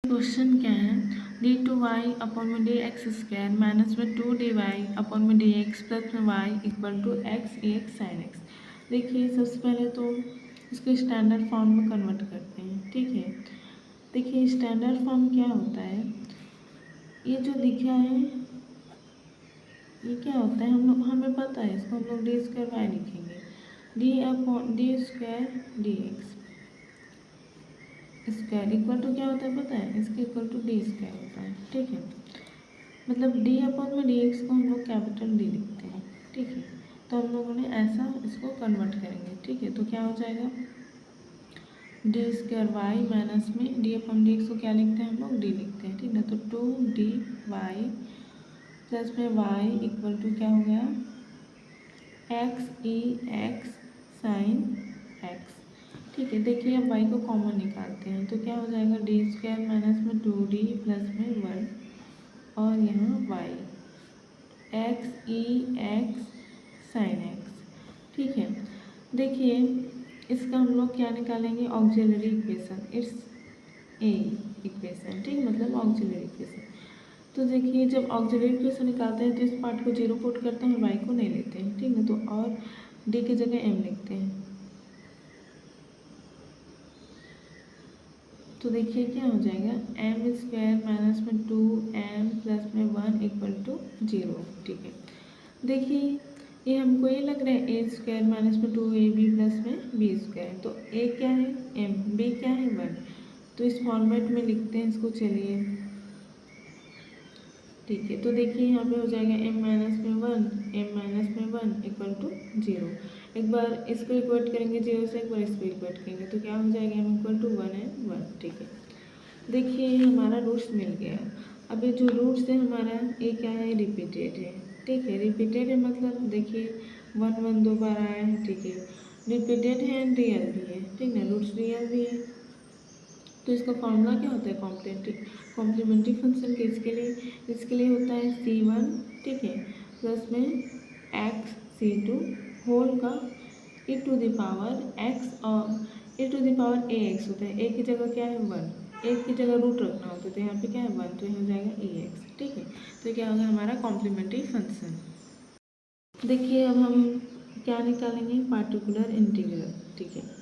Question क्या है, d two y upon में डी एक्स स्क्वायर माइनस में टू डी वाई अपॉन में डी एक्स प्लस में y equal to x e x sine x. देखिए सबसे पहले तो इसको स्टैंडर्ड फॉर्म में कन्वर्ट करते हैं, ठीक है। देखिए स्टैंडर्ड फॉर्म क्या होता है, ये जो दिखा है ये क्या होता है, हमें पता है, इसको हम लोग डी स्क्वायर वाई लिखेंगे, d upon d square d x square equal to क्या होता है पता है, इसके इक्वल टू डी स्क्वायर होता है, ठीक है। मतलब डी अपॉन में डी एक्स को हम लोग कैपिटल डी लिखते हैं, ठीक है। तो हम लोगों ने ऐसा इसको कन्वर्ट करेंगे, ठीक है। तो क्या हो जाएगा, डी स्क्वायर वाई माइनस में डी अपॉन डी एक्स को क्या लिखते हैं हम लोग, डी लिखते हैं, ठीक है। तो टू डी वाई प्लस में वाई इक्वल टू क्या हो गया, x e x sine x, ठीक है। देखिए अब y को कॉमन निकालते हैं तो क्या हो जाएगा, डी स्क्वायर माइनस में टू डी प्लस में वन और यहाँ y x e x sine x, ठीक है। देखिए इसका हम लोग क्या निकालेंगे, auxiliary equation, it's a equation, ठीक, मतलब ऑक्सिलरी इक्वेशन। तो देखिए जब ऑक्सिलरी इक्वेशन निकालते हैं तो इस पार्ट को जीरो पुट करते हैं, y को नहीं लेते हैं, ठीक है। तो और d की जगह m लिखते हैं। तो देखिए क्या हो जाएगा, एम स्क्वायर माइनस में टू एम प्लस में वन इक्वल टू जीरो, ठीक है। देखिए ये हमको ये लग रहा है ए स्क्वायर माइनस में टू ए बी प्लस में बी स्क्वायर, तो ए क्या है एम, बी क्या है वन, तो इस फॉर्मेट में लिखते हैं इसको, चलिए ठीक है। तो देखिए यहाँ पे हो जाएगा m माइनस में वन इक्वल टू जीरो। एक बार इसको इक्वेट करेंगे जीरो से, एक बार इसको इक्वेट करेंगे तो क्या हो जाएगा, m equal to one and one, ठीक है। देखिए हमारा रूट्स मिल गया। अब ये जो रूट्स है हमारा ये क्या है, रिपीटेड है, ठीक है। रिपीटेड है मतलब देखिए वन वन दो बार आया है, ठीक है। रिपीटेड है एंड रियल भी है, ठीक है, रूट्स रियल भी है। तो इसका फॉर्मूला क्या होता है, कॉम्प्लीमेंट्री फंक्शन के इसके लिए होता है c1, ठीक है, प्लस में x c2 होल का e to the power x और e to the power ax होता है। a की जगह क्या है वन, a की जगह रूट रखना होता है, तो यहाँ पे क्या है वन, तो यहाँ हो जाएगा ax, ठीक है। तो क्या होगा हमारा कॉम्प्लीमेंट्री फंक्शन। देखिए अब हम क्या निकालेंगे, पार्टिकुलर इंटीग्रल, ठीक है।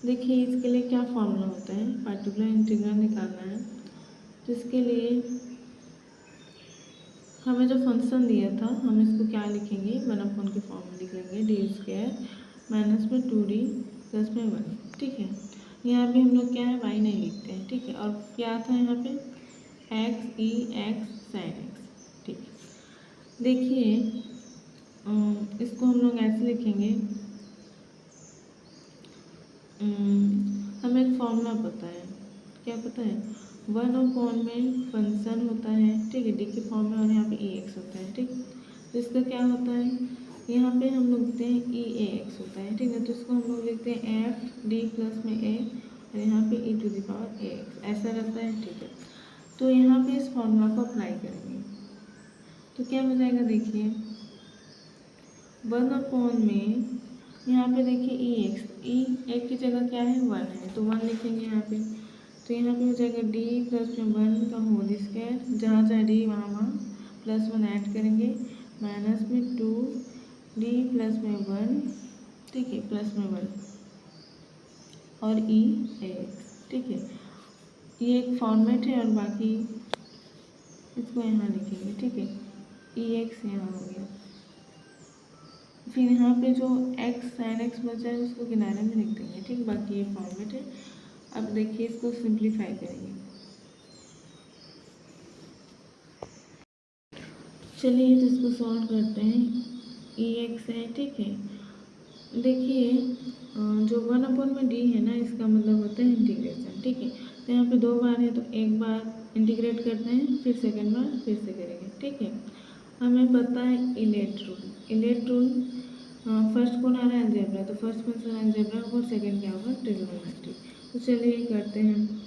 देखिए इसके लिए क्या फॉर्मूला होता है, पार्टिकुलर इंटीग्रल निकालना है तो इसके लिए हमें जो फंक्शन दिया था हम इसको क्या लिखेंगे, वन अपॉन के फॉर्म में लिख लेंगे, डी स्क्वायर माइनस में टू डी प्लस में वन, ठीक है। यहाँ भी हम लोग क्या है वाई नहीं लिखते हैं, ठीक है। और क्या था यहाँ पे x e x sine x, ठीक है। देखिए इसको हम लोग ऐसे लिखेंगे, हमें एक फॉर्मूला पता है, क्या पता है, वन अपॉन में फंक्शन होता है, ठीक है, डी के फॉर्म में, और यहाँ पे ई एक्स होता है, ठीक। तो इसका क्या होता है, यहाँ पे हम लोग लिखते हैं ई ए एक्स होता है, ठीक है। तो इसको हम लोग लिखते हैं एफ डी प्लस में ए और यहाँ पे E to the power A X, ऐसा रहता है, ठीक है। तो यहाँ पे इस फॉर्मूला को अप्लाई करेंगे तो क्या हो जाएगा, देखिए वन अपॉन में यहाँ पे देखिए ई एक्स, ई एक की जगह क्या है वन है, तो वन लिखेंगे यहाँ पे। तो यहाँ पे हो जाएगा डी प्लस में वन का होल स्क्वायर, जहाँ जहाँ डी वहाँ प्लस वन ऐड करेंगे, माइनस में टू डी प्लस में वन, ठीक है, प्लस में वन और ई एक्स, ठीक है। ये एक फॉर्मेट है और बाकी इसको यहाँ लिखेंगे, ठीक है, ई एक्स यहाँ हो गया। फिर यहाँ पे जो x साइन x बचा है उसको किनारे में लिख देंगे, ठीक। बाकी ये फॉर्मेट है। अब देखिए इसको सिंप्लीफाई करेंगे, चलिए तो इसको सॉल्व करते हैं। ex है, ठीक है। देखिए जो वन अपॉन में डी है ना, इसका मतलब होता है इंटीग्रेशन, ठीक है। तो यहाँ पे दो बार है तो एक बार इंटीग्रेट करते हैं, फिर सेकेंड बार फिर से करेंगे, ठीक है। हमें पता है इलेट रूल फर्स्ट कौन आ रहा है अलजेब्रा, तो फर्स्ट फंक्शन अलजेब्रा और सेकंड क्या होगा ट्रिग्नोमेट्री। तो चलिए करते हैं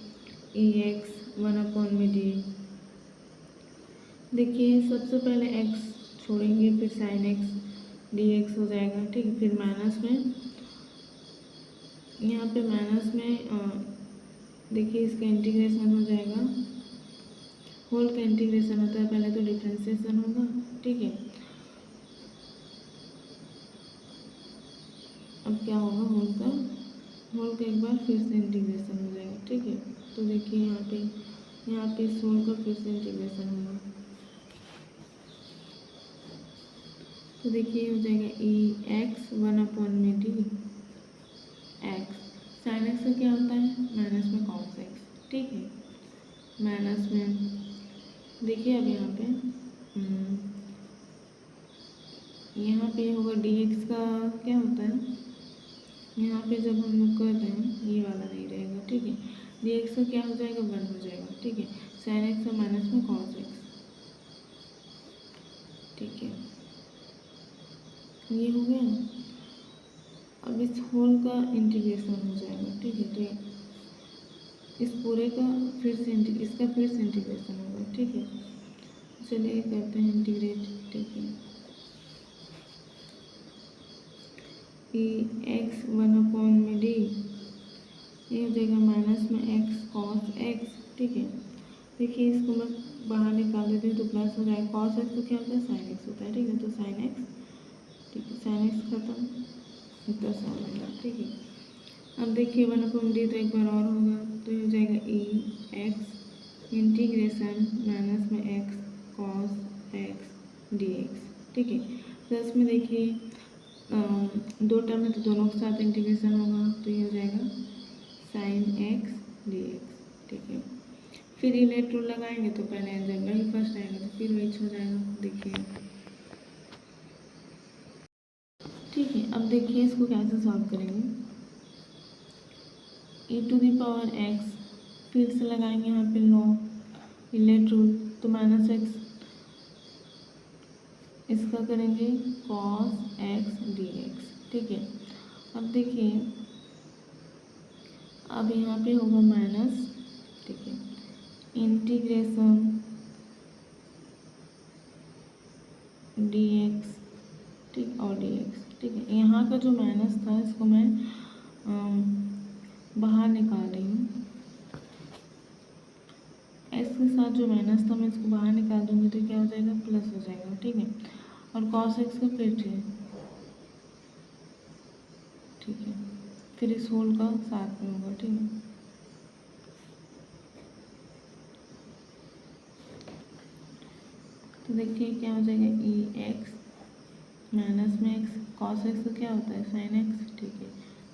ई एक्स वन अपॉन में डी। देखिए सबसे पहले एक्स छोड़ेंगे, फिर साइन एक्स डी एक्स हो जाएगा, ठीक है। फिर माइनस में, यहाँ पे माइनस में देखिए इसका इंटीग्रेशन हो जाएगा का इंटीग्रेशन होता है, पहले तो डिफरेंशिएशन होगा, ठीक है। अब क्या होगा, होल का एक बार फिर से इंटीग्रेशन हो जाएगा, ठीक है। तो देखिए यहाँ पे इस होल का फिर से इंटीग्रेशन होगा, तो देखिए हो जाएगा ई एक्स 1/डी एक्स। साइन एक्स का क्या होता है, माइनस में कॉस एक्स, ठीक है। माइनस में देखिए अब यहाँ पे होगा डी एक्स का क्या होता है, यहाँ पे जब हम लोग कर रहे हैं ये वाला नहीं रहेगा, ठीक है। डी एक्स का क्या हो जाएगा, 1 हो जाएगा, ठीक है। साइन एक्स का माइनस में कॉस एक्स, ठीक है, ये हो गया। अब इस होल का इंटीग्रेशन हो जाएगा, ठीक है। तो इस पूरे का फिर से इसका फिर से इंटीग्रेशन होगा, ठीक है। चलिए करते हैं इंटीग्रेट, ठीक है। ई एक्स 1/डी ये हो जाएगा माइनस में एक्स कॉस एक्स, ठीक है। देखिए इसको मैं बाहर निकाल देती हूँ तो प्लस हो जाएगा। कॉस एक्स तो क्या होता है, साइन एक्स होता है, ठीक है। तो साइन एक्स, ठीक है, साइन एक्स खत्म, इतना सा हो जाएगा, ठीक है। अब देखिए 1/डी तो एक बार और होगा, तो ये हो जाएगा ई एक्स इंटीग्रेशन माइनस में x cos x D x, ठीक है। प्लस में देखिए दो टर्म है तो दोनों के साथ इंटीग्रेशन होगा, तो ये हो जाएगा साइन एक्स डी एक्स, ठीक है। फिर इलेट रूल लगाएंगे तो पहले जब वही फर्स्ट आएगा तो फिर वही हो जाएगा, देखिए, ठीक है। अब देखिए इसको कैसे सॉल्व करेंगे, e⁻x फिर से लगाएंगे यहाँ पे लॉ इलेट रूल, तो माइनस एक्स इसका करेंगे कॉस एक्स डी एक्स, ठीक है। अब देखिए अब यहाँ पे होगा माइनस, ठीक है, इंटीग्रेशन डी एक्स, ठीक, और डी एक्स, ठीक है। यहाँ का जो माइनस था इसको मैं बाहर निकाल रही हूँ, एक्स के साथ जो माइनस था मैं इसको बाहर निकाल दूँगी तो क्या हो जाएगा, प्लस हो जाएगा, ठीक है। और कॉस एक्स का फिर से, ठीक है, फिर इस होल का साथ में होगा, ठीक है। तो देखिए क्या हो जाएगा, ई एक्स माइनस में एक्स कॉस एक्स का क्या होता है, साइन एक्स, ठीक है।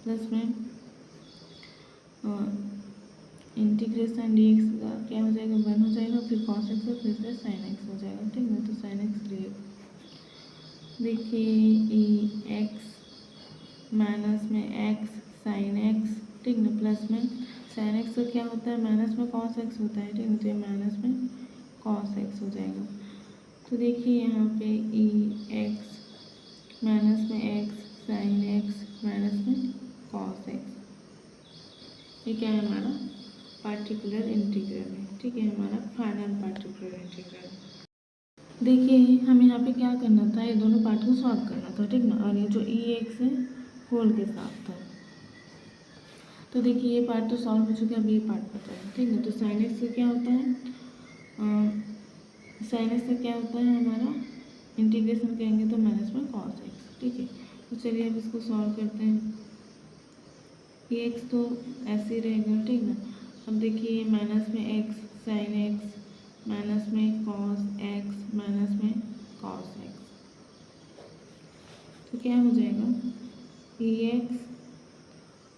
प्लस में इंटीग्रेशन डी एक्स का क्या हो जाएगा, 1 हो जाएगा, फिर कॉस एक्स का फिर से साइन एक्स हो जाएगा, ठीक है। तो साइन एक्स डी एक्स, देखिए ई एक्स माइनस में एक्स साइन एक्स, ठीक ना, प्लस में साइन एक्स का क्या होता है, माइनस में कॉस एक्स होता है, ठीक है। तो ये माइनस में कॉस एक्स हो जाएगा। तो देखिए यहाँ पे ई एक्स माइनस में एक्स साइन एक्स माइनस में कॉस एक्स, ये क्या है हमारा पार्टिकुलर इंटीग्रल है, ठीक है, हमारा फाइनल पार्टिकुलर इंटीग्रल। देखिए हम यहाँ पे क्या करना था, ये दोनों पार्ट को सॉल्व करना था, ठीक ना। और ये जो ई एक्स है होल के साथ था, तो देखिए ये पार्ट तो सॉल्व हो चुका है, अब ये पार्ट बचा है, ठीक है। तो साइन एक्स का क्या होता है, साइन एक्स का क्या होता है हमारा, इंटीग्रेशन करेंगे तो माइनस में कॉस एक्स, ठीक है। तो चलिए अब इसको सॉल्व करते हैं, ये एक्स तो ऐसे ही रहेगा, ठीक ना। अब देखिए माइनस में एक्स साइन एक्स माइनस में कॉस एक्स माइनस में कॉस एक्स, तो क्या हो जाएगा, ई एक्स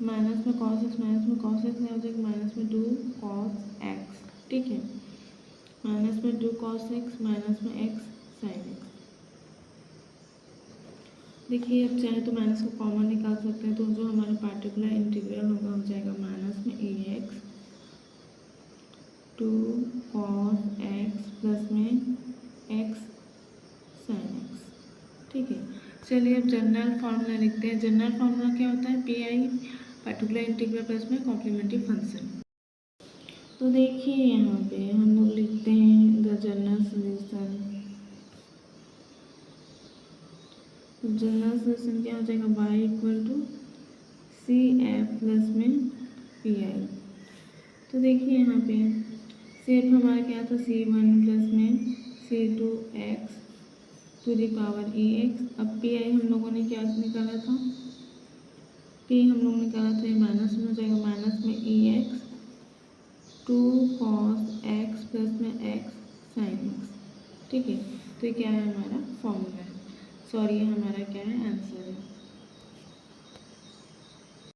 माइनस में कॉस एक्स माइनस में कॉस एक्स क्या हो जाएगा, माइनस में 2 कॉस एक्स, ठीक है, माइनस में 2 कॉस एक्स माइनस में एक्स साइन एक्स। देखिए अब चाहे तो माइनस को कॉमन निकाल सकते हैं, तो जो हमारा पार्टिकुलर इंटीग्रल होगा हो जाएगा माइनस में ए एक्स 2 कॉस एक्स प्लस में एक्स साइन एक्स, ठीक है। चलिए अब जनरल फार्मूला लिखते हैं। जनरल फार्मूला क्या होता है, P I particular integral plus में कॉम्प्लीमेंट्री फंक्शन। तो देखिए यहाँ पे हम लोग लिखते हैं the general solution, general solution क्या हो जाएगा, y equal to C F plus में पी आई। तो देखिए यहाँ पे शेप हमारा क्या था, C1 प्लस में C2x to the power EX। अब पी आई हम लोगों ने क्या निकाला था, पी हम लोग निकाला था, ये माइनस में हो जाएगा, माइनस में EX 2 cos x प्लस में x sin x। ठीक है, तो ये क्या है, हमारा फॉर्मूला है, सॉरी ये हमारा क्या है, आंसर है।